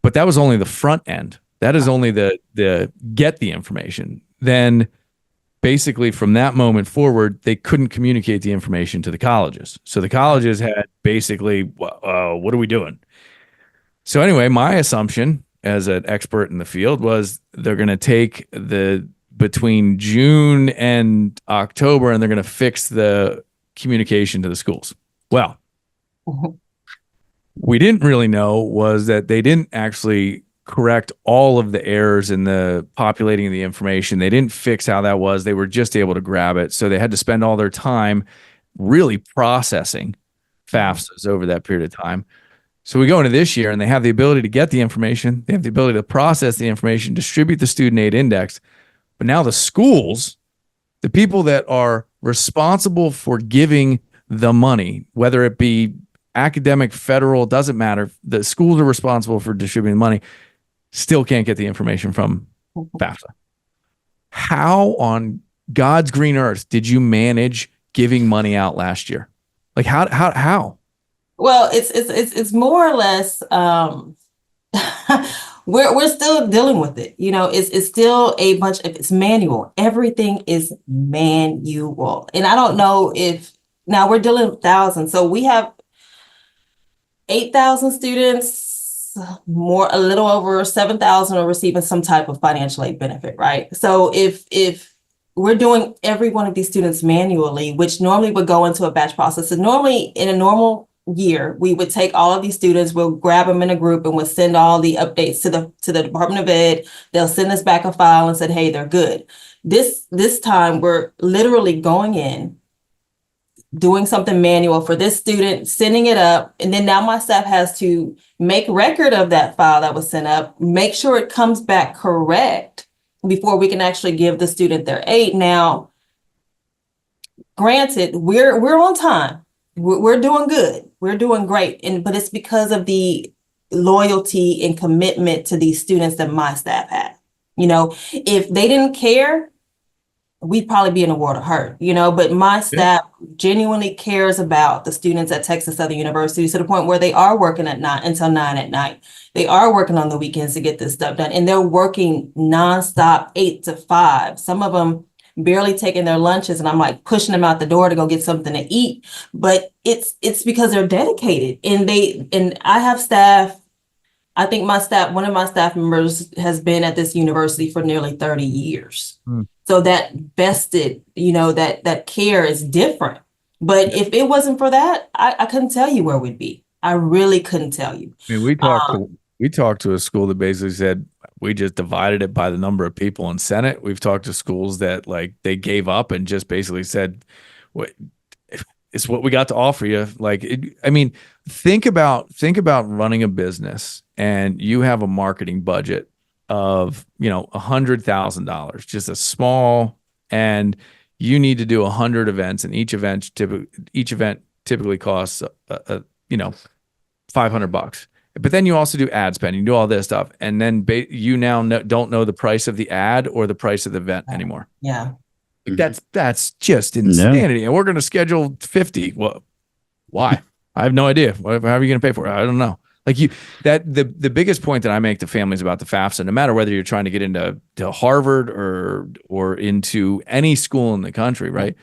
But that was only the front end. That is only the get the information. Then basically from that moment forward, they couldn't communicate the information to the colleges. So the colleges had basically, what are we doing? So anyway, my assumption as an expert in the field was they're going to take between June and October and they're going to fix the communication to the schools. Well, we didn't really know was that they didn't actually correct all of the errors in the populating of the information. They didn't fix how that was. They were just able to grab it. So they had to spend all their time really processing FAFSAs over that period of time. So we go into this year and they have the ability to get the information. They have the ability to process the information, distribute the student aid index. But now the schools, the people that are responsible for giving the money, whether it be academic, federal, doesn't matter. The schools are responsible for distributing money, still can't get the information from FAFSA. How on God's green earth did you manage giving money out last year? Like how? Well, it's more or less we're still dealing with it. You know, it's still a bunch of it's manual. Everything is manual. And I don't know if now we're dealing with thousands. So we have 8,000 students, a little over 7,000 are receiving some type of financial aid benefit, right? So if we're doing every one of these students manually, which normally would go into a batch process, and normally in a normal year, we would take all of these students, we'll grab them in a group and we'll send all the updates to the Department of Ed. They'll send us back a file and said, hey, they're good. This time we're literally going in, doing something manual for this student, sending it up. And then now my staff has to make record of that file that was sent up, make sure it comes back correct before we can actually give the student their aid. Now, granted, we're on time. We're doing good. We're doing great. But it's because of the loyalty and commitment to these students that my staff had. You know, if they didn't care, we'd probably be in a world of hurt, you know, but my staff genuinely cares about the students at Texas Southern University to the point where they are working at 9 until 9 at night. They are working on the weekends to get this stuff done. And they're working nonstop 8 to 5. Some of them barely taking their lunches and I'm like pushing them out the door to go get something to eat. But it's because they're dedicated and I have staff. I think one of my staff members has been at this university for nearly 30 years. So that vested, you know, that care is different. But if it wasn't for that, I couldn't tell you where we'd be. I really couldn't tell you. I mean, we talked to a school that basically said we just divided it by the number of people in Senate. We've talked to schools that like they gave up and just basically said, it's what we got to offer you. Like, I mean, think about running a business and you have a marketing budget of, you know, $100,000, just a small, and you need to do 100 events, and each event typically costs, you know, $500. But then you also do ad spend, you do all this stuff, and then you now don't know the price of the ad or the price of the event anymore. Yeah. That's just insanity. And we're going to schedule 50. Well, why? I have no idea. How are you going to pay for it? I don't know. Like the biggest point that I make to families about the FAFSA, no matter whether you're trying to get into Harvard or into any school in the country, right?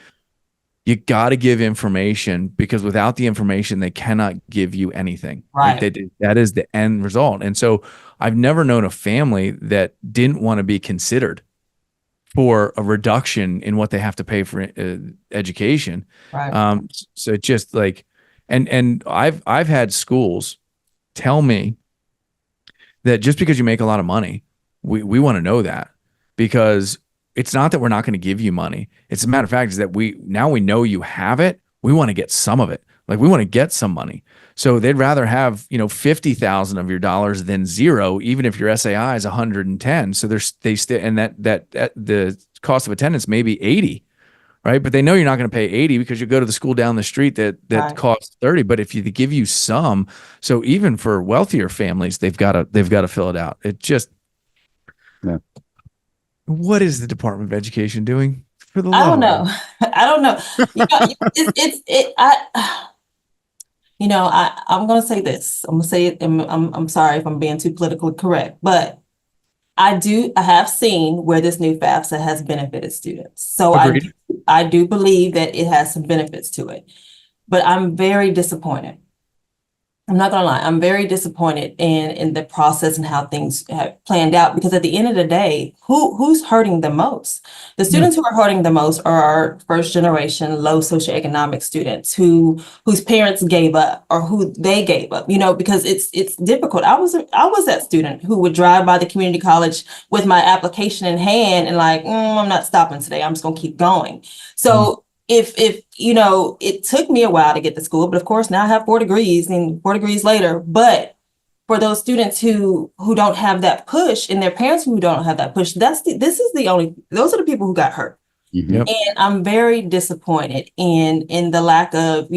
You got to give information, because without the information, they cannot give you anything. Right. Like that is the end result. And so I've never known a family that didn't want to be considered for a reduction in what they have to pay for education. Right. So it just like, and I've had schools tell me that just because you make a lot of money, we want to know that, because it's not that we're not going to give you money. It's a matter of fact is that we know you have it. We want to get some of it. Like we want to get some money. So they'd rather have, 50,000 of your dollars than zero, even if your SAI is 110. So and that the cost of attendance may be 80, right? But they know you're not going to pay 80 because you go to the school down the street that Right. costs 30. But if you give you some, so even for wealthier families, they've got to fill it out. It just, Yeah. What is the Department of Education doing? For the I love don't of know. I don't know. I'm going to say this. I'm going to say it. And I'm sorry if I'm being too politically correct, but I have seen where this new FAFSA has benefited students. So Agreed. I do believe that it has some benefits to it, but I'm very disappointed. I'm not gonna lie, I'm very disappointed in the process and how things have planned out, because at the end of the day, who's hurting the most? The students who are hurting the most are our first generation low socioeconomic students whose parents gave up or who they gave up, because it's difficult. I was that student who would drive by the community college with my application in hand and like, I'm not stopping today. I'm just gonna keep going. So if it took me a while to get to school, but of course now I have 4 degrees and 4 degrees later. But for those students who don't have that push, and their parents who don't have that push, those are the people who got hurt. Mhm. Yep. And I'm very disappointed in the lack of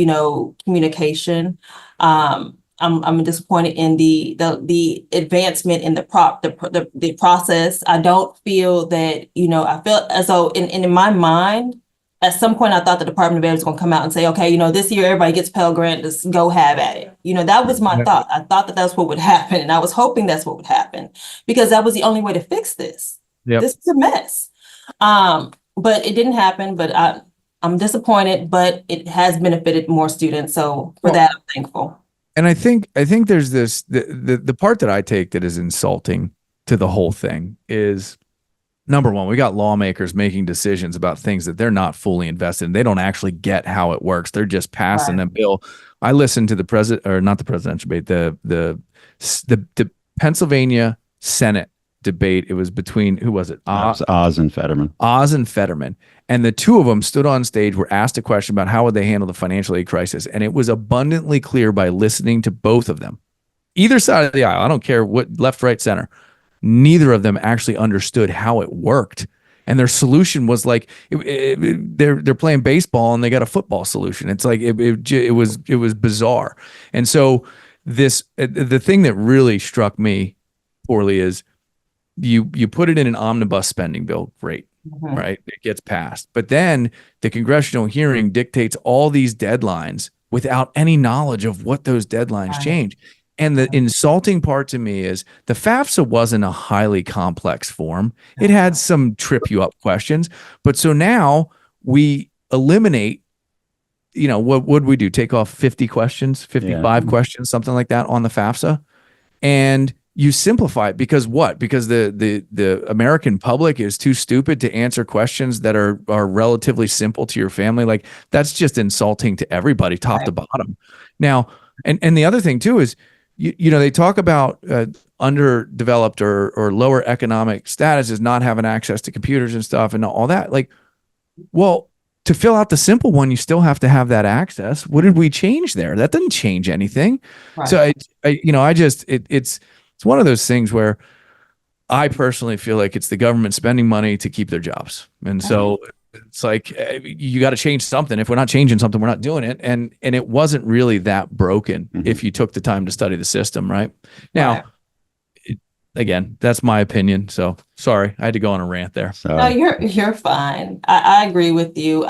communication. I'm disappointed in the advancement in the process. I don't feel that I felt as though in my mind, at some point, I thought the Department of Ed was going to come out and say, okay, this year everybody gets Pell Grant, just go have at it. That was my thought. I thought that that's what would happen. And I was hoping that's what would happen, because that was the only way to fix this. Yep. This is a mess. But it didn't happen. But I'm disappointed, but it has benefited more students. So for that, I'm thankful. And I think there's this, the part that I take that is insulting to the whole thing is, number one, we got lawmakers making decisions about things that they're not fully invested in. They don't actually get how it works. They're just passing a bill. I listened to the president, or not the presidential debate, the Pennsylvania Senate debate. It was between, who was it? Oz and Fetterman. Oz and Fetterman. And the two of them stood on stage, were asked a question about how would they handle the financial aid crisis. And it was abundantly clear by listening to both of them, either side of the aisle, I don't care what, left, right, center, neither of them actually understood how it worked. And their solution was like, they're playing baseball and they got a football solution. It's like, it was bizarre. And so the thing that really struck me poorly is you put it in an omnibus spending bill, great, right? It gets passed. But then the congressional hearing dictates all these deadlines without any knowledge of what those deadlines change. And the insulting part to me is the FAFSA wasn't a highly complex form. It had some trip you up questions. But so now we eliminate, what would we do? Take off 50 questions, 55 questions, something like that on the FAFSA. And you simplify it because what? Because the American public is too stupid to answer questions that are relatively simple to your family. Like, that's just insulting to everybody, top to bottom. Now, and the other thing too is, they talk about underdeveloped or lower economic status as not having access to computers and stuff and all that. Like, well, to fill out the simple one, you still have to have that access. What did we change there? That doesn't change anything. Right. So it's one of those things where I personally feel like it's the government spending money to keep their jobs. And so it's like, you got to change something. If we're not changing something, we're not doing it. And it wasn't really that broken if you took the time to study the system, right? Now, again, that's my opinion. So sorry, I had to go on a rant there. No, you're fine. I agree with you.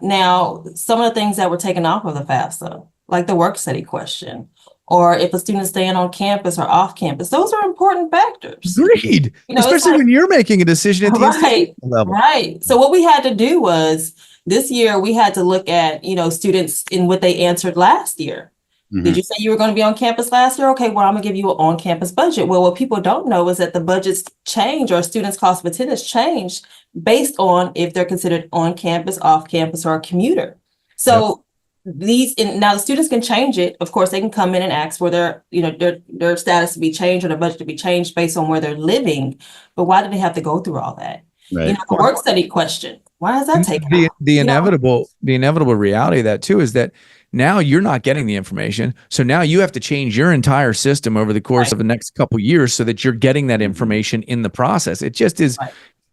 Now, some of the things that were taken off of the FAFSA, like the work study question, or if a student is staying on campus or off campus, those are important factors. Agreed. Especially when you're making a decision at the institutional level. Right. So what we had to do was, this year we had to look at, students in what they answered last year. Did you say you were going to be on campus last year? Okay, well, I'm gonna give you an on-campus budget. Well, what people don't know is that the budgets change or students' cost of attendance change based on if they're considered on campus, off campus, or a commuter. So now the students can change it. Of course, they can come in and ask for their status to be changed or their budget to be changed based on where they're living. But why do they have to go through all that? Right. The work study question. Why is that taken out? The inevitable reality of that too is that now you're not getting the information. So now you have to change your entire system over the course of the next couple of years so that you're getting that information in the process. It just is,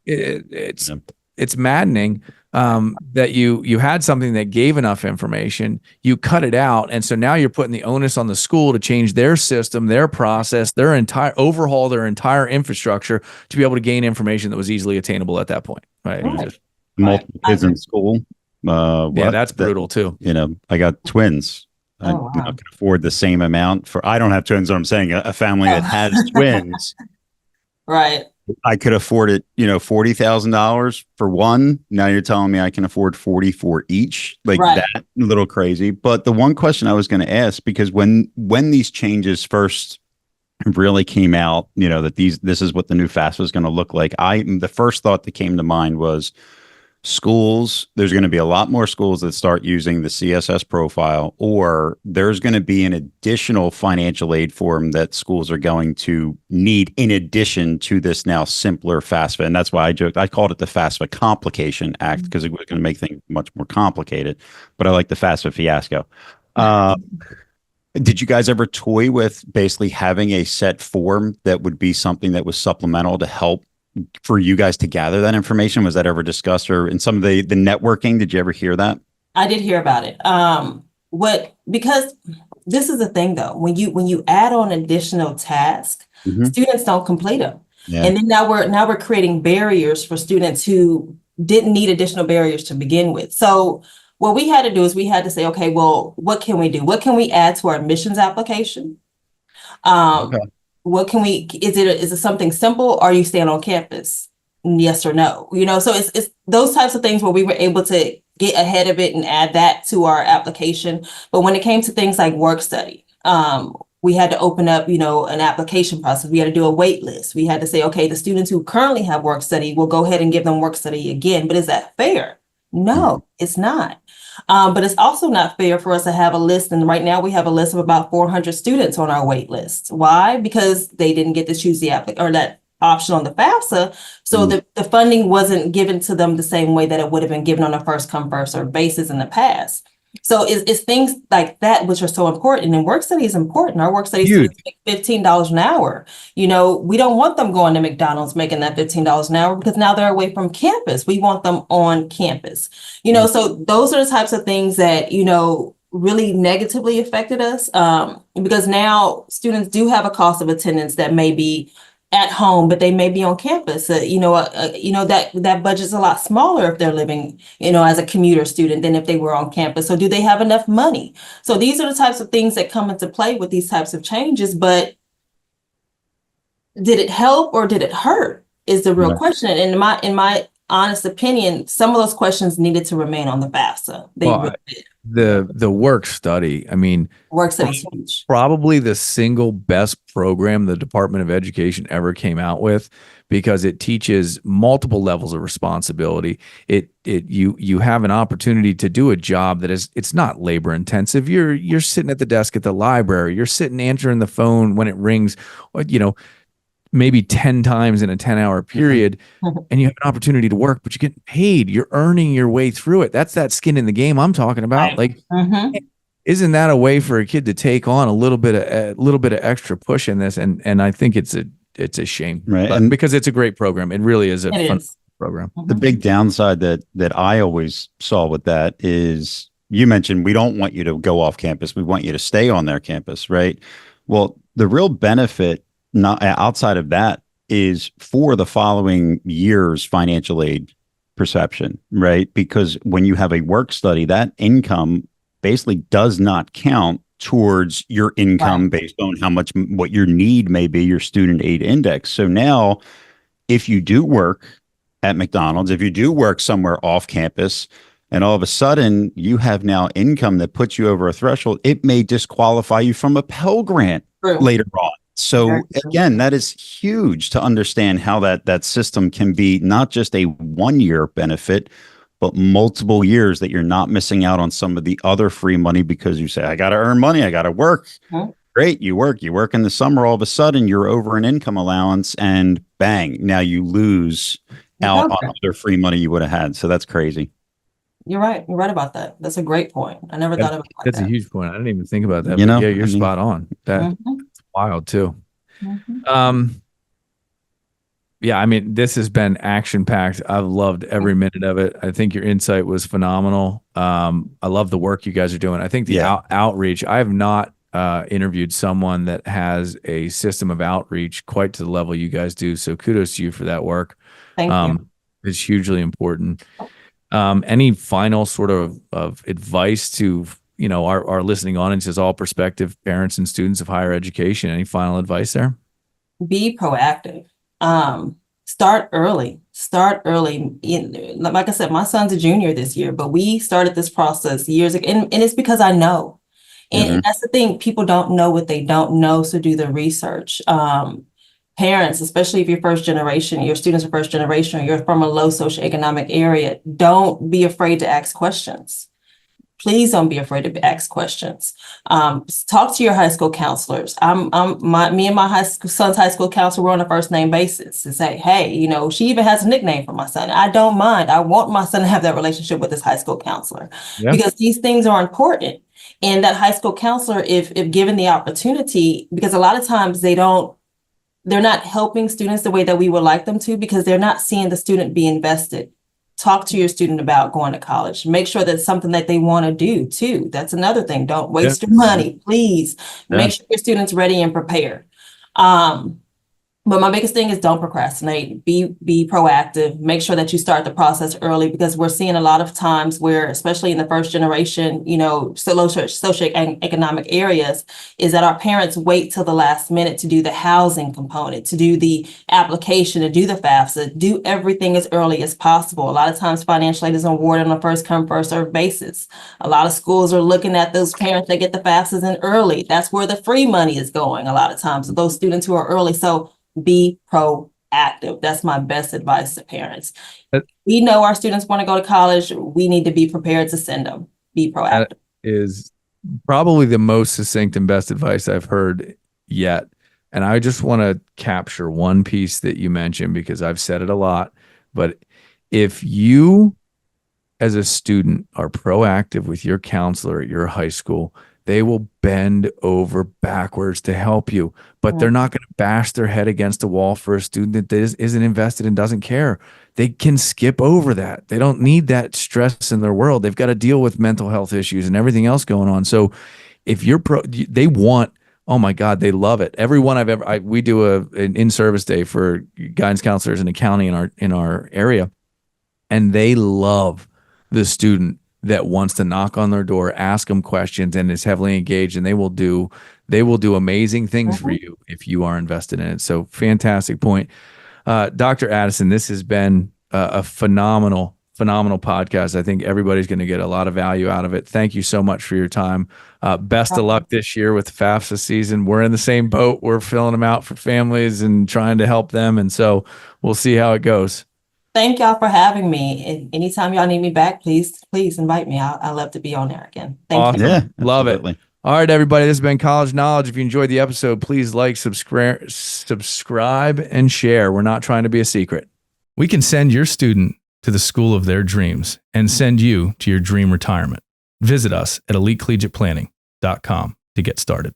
it's maddening that you had something that gave enough information, you cut it out. And so now you're putting the onus on the school to change their system, their process, overhaul their entire infrastructure to be able to gain information that was easily attainable at that point. Right. Multiple kids in school. That's brutal too. I got twins. I can afford the same amount I don't have twins. I'm saying a family that has twins. Right. I could afford it, $40,000 for one. Now you're telling me I can afford 40 for each, that a little crazy. But the one question I was going to ask, because when these changes first really came out, that this is what the new FAFSA is going to look like. The first thought that came to mind was schools. There's going to be a lot more schools that start using the CSS profile, or there's going to be an additional financial aid form that schools are going to need in addition to this now simpler FAFSA. And that's why I called it the FAFSA Complication Act, because it was going to make things much more complicated. But I like the FAFSA fiasco. Did you guys ever toy with basically having a set form that would be something that was supplemental to help for you guys to gather that information? Was that ever discussed, or in some of the networking? Did you ever hear that? I did hear about it. Because this is the thing though, when you add on additional tasks, students don't complete them. Yeah. And then now we're creating barriers for students who didn't need additional barriers to begin with. So what we had to do is we had to say, okay, well, what can we do? What can we add to our admissions application? What can we, is it something simple, or are you staying on campus? Yes or no? So it's those types of things where we were able to get ahead of it and add that to our application. But when it came to things like work study, we had to open up, an application process. We had to do a wait list. We had to say, okay, the students who currently have work study, we'll go ahead and give them work study again. But is that fair? No, it's not. But it's also not fair for us to have a list. And right now we have a list of about 400 students on our wait list. Why? Because they didn't get to choose that option on the FAFSA. So the funding wasn't given to them the same way that it would have been given on a first come, first served basis in the past. So it's things like that which are so important. And work study is important. Our work study students make $15 an hour. We don't want them going to McDonald's making that $15 an hour, because now they're away from campus. We want them on campus. So those are the types of things that, really negatively affected us, because now students do have a cost of attendance that may be at home, but they may be on campus. That budget's a lot smaller if they're living, as a commuter student than if they were on campus. So do they have enough money? So these are the types of things that come into play with these types of changes. But did it help or did it hurt is the real question. And in my honest opinion, some of those questions needed to remain on the FAFSA. They really did. The work study, work study is huge. Probably the single best program the Department of Education ever came out with, because it teaches multiple levels of responsibility. You have an opportunity to do a job that it's not labor intensive. You're sitting at the desk at the library, you're sitting answering the phone when it rings, maybe 10 times in a 10-hour period, and you have an opportunity to work, but you're getting paid. You're earning your way through it. That's that skin in the game I'm talking about. Isn't that a way for a kid to take on a little bit of extra push in this? And I think it's a shame, right? And because it's a great program, it really is a fun program. The big downside that I always saw with that is, you mentioned we don't want you to go off campus. We want you to stay on their campus, right? Well, the real benefit, not outside of that, is for the following year's financial aid perception, right? Because when you have a work study, that income basically does not count towards your income based on what your need may be, your student aid index. So now, if you do work at McDonald's, if you do work somewhere off campus, and all of a sudden you have now income that puts you over a threshold, it may disqualify you from a Pell Grant True. later on. So Very true. again, that is huge to understand how that system can be not just a 1-year benefit, but multiple years that you're not missing out on some of the other free money because you say, I got to earn money, I got to work. Mhm. Great, you work in the summer, all of a sudden you're over an income allowance and bang, now you lose out on Okay. other free money you would have had. So that's crazy. You're right. You're right about that. That's a great point. I never thought of it like That's a that. huge point. I didn't even think about that. You But know, yeah, you're I mean, spot on. That's Mhm. wild too. Mhm. Yeah, I mean, this has been action packed. I've loved every minute of it. I think your insight was phenomenal. I love the work you guys are doing. I think the Yeah. outreach, I have not interviewed someone that has a system of outreach quite to the level you guys do. So kudos to you for that work. Thank you. It's hugely important. Any final sort of advice to, our listening audiences, all prospective parents and students of higher education? Any final advice there? Be proactive. Start early. Start early. Like I said, my son's a junior this year, but we started this process years ago, and it's because I know. And that's the thing, people don't know what they don't know, so do the research. Parents, especially if you're first generation, your students are first generation, or you're from a low socioeconomic area, don't be afraid to ask questions. Please don't be afraid to ask questions. Talk to your high school counselors. Me and my son's high school counselor were on a first name basis to say, hey, she even has a nickname for my son. I don't mind. I want my son to have that relationship with his high school counselor because these things are important. And that high school counselor, if given the opportunity, because a lot of times they're not helping students the way that we would like them to, because they're not seeing the student be invested. Talk to your student about going to college. Make sure that's something that they want to do too. That's another thing. Don't waste your money, please. Make sure your student's ready and prepared. But my biggest thing is don't procrastinate. Be proactive. Make sure that you start the process early, because we're seeing a lot of times where, especially in the first generation, socioeconomic areas, is that our parents wait till the last minute to do the housing component, to do the application, to do the FAFSA, do everything as early as possible. A lot of times financial aid is awarded on a first come, first served basis. A lot of schools are looking at those parents that get the FAFSAs in early. That's where the free money is going a lot of times, those students who are early. So be proactive. That's my best advice to parents. We know our students want to go to college. We need to be prepared to send them. Be proactive. That is probably the most succinct and best advice I've heard yet. And I just want to capture one piece that you mentioned, because I've said it a lot. But if you, as a student, are proactive with your counselor at your high school, they will bend over backwards to help you, but they're not going to bash their head against a wall for a student that isn't invested and doesn't care. They can skip over that. They don't need that stress in their world. They've got to deal with mental health issues and everything else going on. So if you're they want, oh my God, they love it. Everyone we do an in-service day for guidance counselors in the county in our area, and they love the student that wants to knock on their door, ask them questions, and is heavily engaged, and they will do amazing things for you if you are invested in it. So fantastic point. Dr. Addison, this has been a phenomenal podcast. I think everybody's going to get a lot of value out of it. Thank you so much for your time. Best of luck this year with the FAFSA season. We're in the same boat. We're filling them out for families and trying to help them. And so we'll see how it goes. Thank y'all for having me. And anytime y'all need me back, please invite me. I'd love to be on there again. Thank you. Yeah, Love absolutely. it. All right, everybody. This has been College Knowledge. If you enjoyed the episode, please like, subscribe, and share. We're not trying to be a secret. We can send your student to the school of their dreams and send you to your dream retirement. Visit us at elitecollegiateplanning.com to get started.